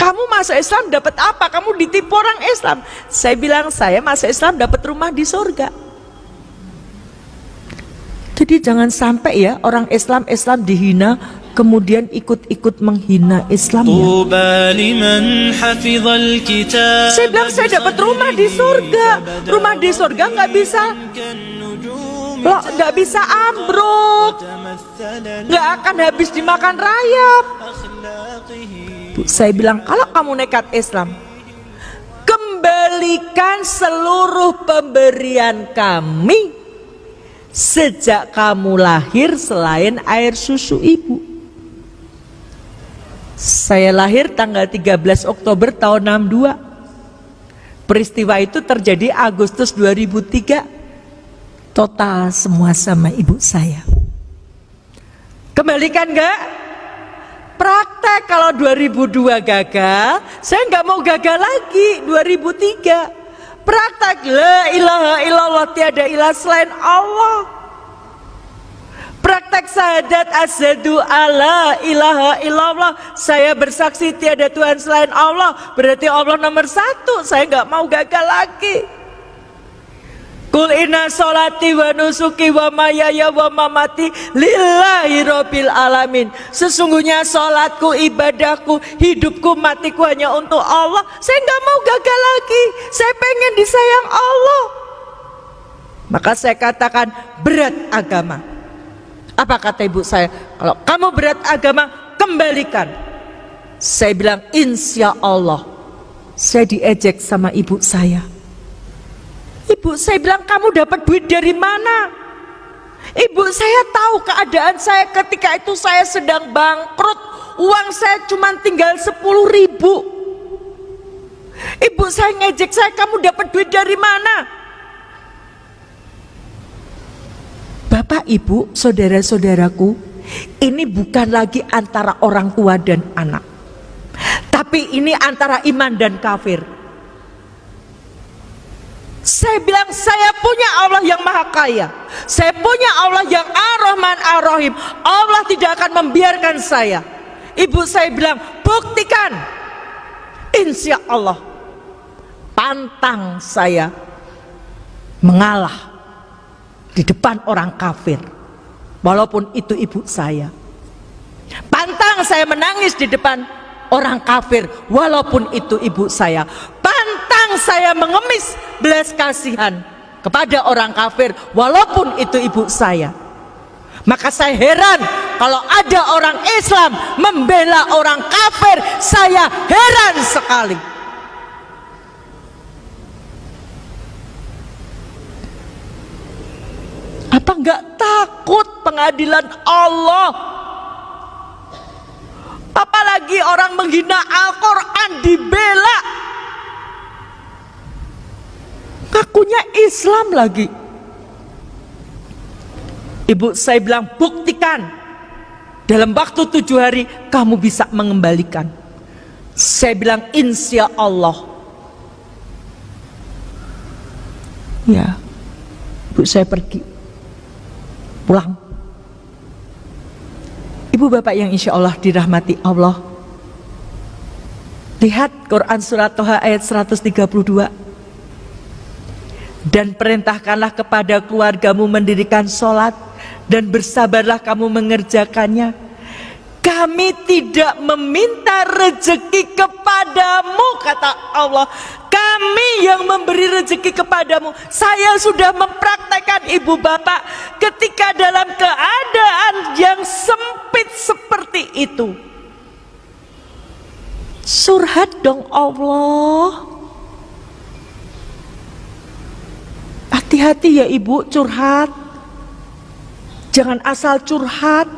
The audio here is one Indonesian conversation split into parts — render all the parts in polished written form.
Kamu masuk Islam dapat apa? Kamu ditipu orang Islam. Saya bilang, saya masuk Islam dapat rumah di surga. Jadi jangan sampai ya orang Islam dihina, kemudian ikut-ikut menghina Islam ya. Saya bilang saya dapat rumah di surga. Rumah di surga nggak bisa ambruk, nggak akan habis dimakan rayap. Saya bilang kalau kamu nekat Islam, kembalikan seluruh pemberian kami sejak kamu lahir selain air susu ibu. Saya lahir tanggal 13 Oktober tahun 62. Peristiwa itu terjadi Agustus 2003. Total semua sama ibu saya. Kembalikan gak? Praktek. Kalau 2002 gagal, saya nggak mau gagal lagi. 2003 praktek la ilaha illallah, tiada ilah selain Allah. Praktek syahadat asyhadu alla ilaha illallah, saya bersaksi tiada Tuhan selain Allah. Berarti Allah nomor satu. Saya nggak mau gagal lagi. Kul inna sholati wa nusuki wa mayaya wa mamati lillahi rabbil alamin. Sesungguhnya sholatku, ibadahku, hidupku, matiku hanya untuk Allah. Saya nggak mau gagal lagi. Saya pengen disayang Allah. Maka saya katakan berat agama. Apa kata ibu saya? Kalau kamu berat agama, kembalikan. Saya bilang insya Allah. Saya diejek sama ibu saya. Ibu saya bilang, kamu dapat duit dari mana? Ibu saya tahu keadaan saya ketika itu, saya sedang bangkrut. Uang saya cuma tinggal 10.000. Ibu saya ngejek saya, kamu dapat duit dari mana? Bapak, ibu, saudara-saudaraku, ini bukan lagi antara orang tua dan anak, tapi ini antara iman dan kafir. Saya bilang, saya punya Allah yang maha kaya, saya punya Allah yang ar-Rahman ar-Rahim. Allah tidak akan membiarkan saya. Ibu saya bilang, buktikan. Insya Allah. Pantang saya mengalah di depan orang kafir, walaupun itu ibu saya. Pantang saya menangis di depan orang kafir, walaupun itu ibu saya. Pantang saya mengemis belas kasihan kepada orang kafir, walaupun itu ibu saya. Maka saya heran kalau ada orang Islam membela orang kafir. Saya heran sekali. Apa enggak takut pengadilan Allah? Apalagi orang menghina Al-Quran dibela, ngakunya Islam lagi. Ibu saya bilang, buktikan. Dalam waktu 7 hari kamu bisa mengembalikan. Saya bilang insya Allah. Ya, ibu saya pergi pulang. Ibu bapak yang insya Allah dirahmati Allah, lihat Quran surat Toha ayat 132. Dan perintahkanlah kepada keluargamu mendirikan sholat, dan bersabarlah kamu mengerjakannya. Kami tidak meminta rezeki kepadamu, kata Allah. Kami yang memberi rezeki kepadamu. Saya sudah mempraktekkan ibu bapak ketika dalam keadaan yang sempit seperti itu. Surhat dong Allah. Hati-hati ya ibu curhat. Jangan asal curhat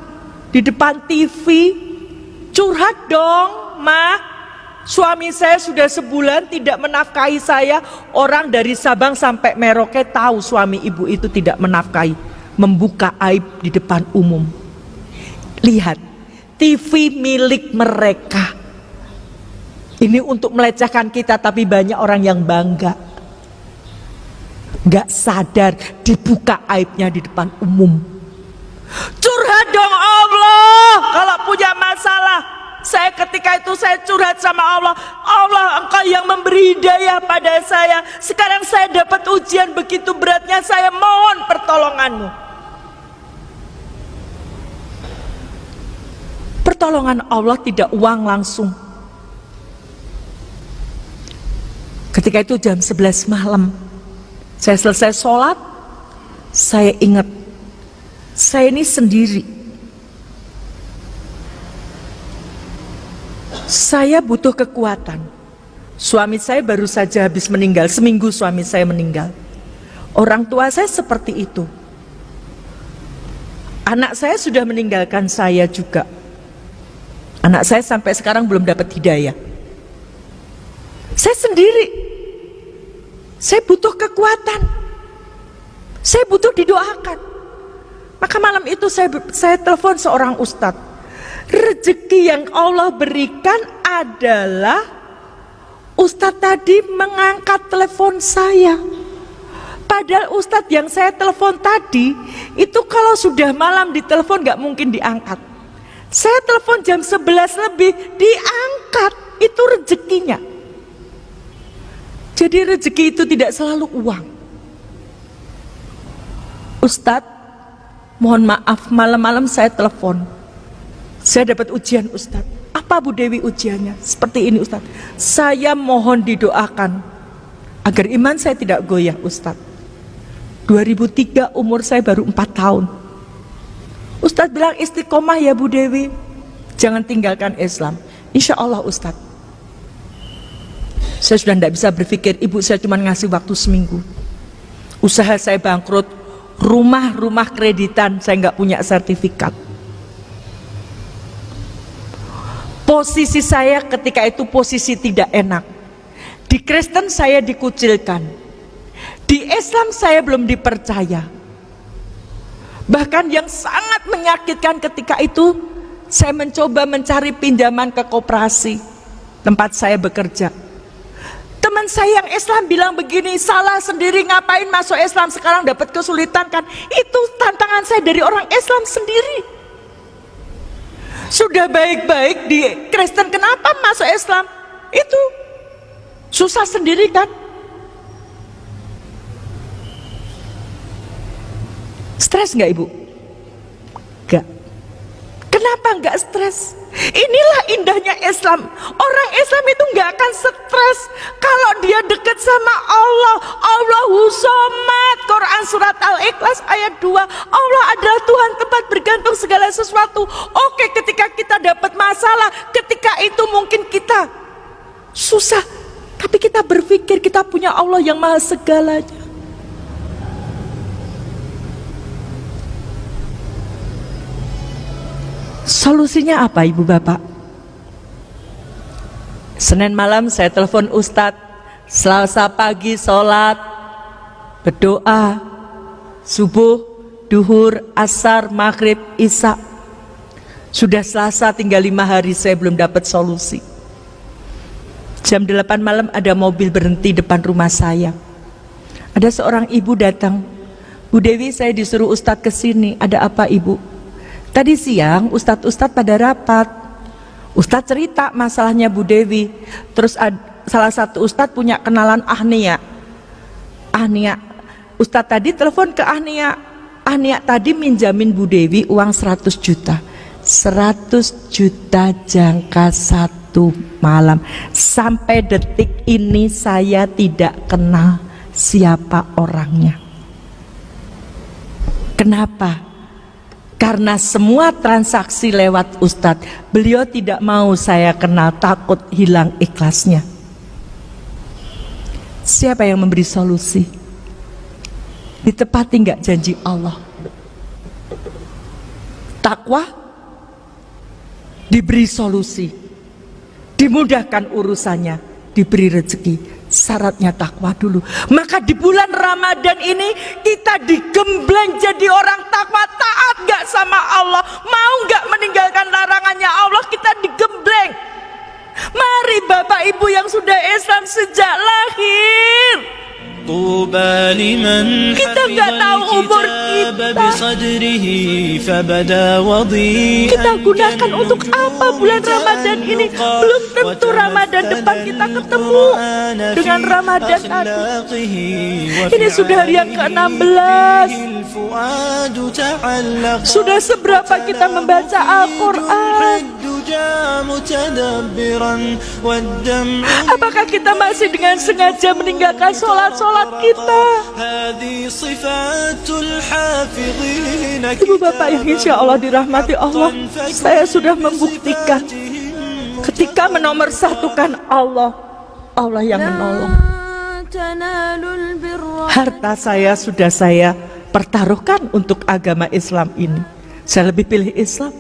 di depan TV. Curhat dong, Ma. Suami saya sudah sebulan tidak menafkahi saya. Orang dari Sabang sampai Merauke tahu suami ibu itu tidak menafkahi, membuka aib di depan umum. Lihat, TV milik mereka. Ini untuk melecehkan kita, tapi banyak orang yang bangga. Gak sadar dibuka aibnya di depan umum. Curhat dong Allah. Kalau punya masalah, saya ketika itu saya curhat sama Allah. Allah, Engkau yang memberi hidayah pada saya. Sekarang saya dapat ujian begitu beratnya, saya mohon pertolongan-Mu. Pertolongan Allah tidak uang langsung. Ketika itu jam 11 malam, saya selesai sholat, saya ingat, saya ini sendiri. Saya butuh kekuatan. Suami saya baru saja habis meninggal, seminggu suami saya meninggal. Orang tua saya seperti itu. Anak saya sudah meninggalkan saya juga. Anak saya sampai sekarang belum dapat hidayah. Saya sendiri. Saya butuh kekuatan. Saya butuh didoakan. Maka malam itu saya telepon seorang ustadz. Rezeki yang Allah berikan adalah ustadz tadi mengangkat telepon saya. Padahal ustadz yang saya telepon tadi itu kalau sudah malam ditelepon gak mungkin diangkat. Saya telepon jam 11 lebih diangkat. Itu rezekinya. Jadi rezeki itu tidak selalu uang. Ustadz, mohon maaf malam-malam saya telepon. Saya dapat ujian Ustadz. Apa Bu Dewi ujiannya? Seperti ini Ustadz. Saya mohon didoakan agar iman saya tidak goyah Ustadz. 2003 umur saya baru 4 tahun. Ustadz bilang istiqomah ya Bu Dewi. Jangan tinggalkan Islam. Insya Allah Ustadz. Saya sudah tidak bisa berpikir, ibu saya cuma ngasih waktu seminggu. Usaha saya bangkrut, rumah kreditan, saya nggak punya sertifikat. Posisi saya ketika itu posisi tidak enak. Di Kristen saya dikucilkan. Di Islam saya belum dipercaya. Bahkan yang sangat menyakitkan ketika itu, saya mencoba mencari pinjaman ke koperasi tempat saya bekerja. Teman saya yang Islam bilang begini, salah sendiri ngapain masuk Islam sekarang dapat kesulitan kan? Itu tantangan saya dari orang Islam sendiri. Sudah baik-baik di Kristen, kenapa masuk Islam? Itu susah sendiri kan? Stres nggak ibu? Nggak. Kenapa nggak stres? Inilah indahnya Islam. Orang Islam itu nggak akan stres kalau dia dekat sama Allah. Allahu Somad. Quran surat Al-Ikhlas ayat 2. Allah adalah Tuhan tempat bergantung segala sesuatu. Oke, ketika kita dapat masalah, ketika itu mungkin kita susah, tapi kita berpikir kita punya Allah yang maha segalanya. Solusinya apa ibu bapak? Senin malam saya telepon Ustadz, Selasa pagi sholat, berdoa, subuh, duhur, asar, maghrib, isya. Sudah Selasa tinggal 5 hari saya belum dapat solusi. Jam 8 malam ada mobil berhenti depan rumah saya. Ada seorang ibu datang, Bu Dewi saya disuruh Ustadz kesini, ada apa ibu? Tadi siang ustadz pada rapat. Ustadz cerita masalahnya Bu Dewi. Terus salah satu ustadz punya kenalan Ahnia. Ustadz tadi telepon ke Ahnia. Ahnia tadi minjamin Bu Dewi uang 100 juta. 100 juta jangka 1 malam. Sampai detik ini saya tidak kenal siapa orangnya. Kenapa? Karena semua transaksi lewat Ustadz, beliau tidak mau saya kenal, takut hilang ikhlasnya. Siapa yang memberi solusi? Ditepati nggak janji Allah? Takwa, diberi solusi, dimudahkan urusannya, diberi rezeki. Syaratnya takwa dulu. Maka di bulan Ramadan ini kita digembleng jadi orang takwa, taat gak sama Allah, mau gak meninggalkan larangannya Allah, kita digembleng. Mari Bapak Ibu yang sudah Islam sejak lahir, طوبى لمن Kita حفظ nggak tahu umur الكتاب kita. بصدره فبدا وضيئا Kita gunakan untuk apa bulan Ramadan ini? Belum tentu Ramadan depan kita ketemu dengan Ramadan tadi. Ini sudah hari yang ke-16. Sudah seberapa kita membaca Al-Quran? Apakah kita masih dengan sengaja meninggalkan sholat-sholat kita? Ibu bapak yang insya Allah dirahmati Allah, saya sudah membuktikan ketika menomorsatukan Allah, Allah yang menolong. Harta saya sudah saya pertaruhkan untuk agama Islam ini. Saya lebih pilih Islam.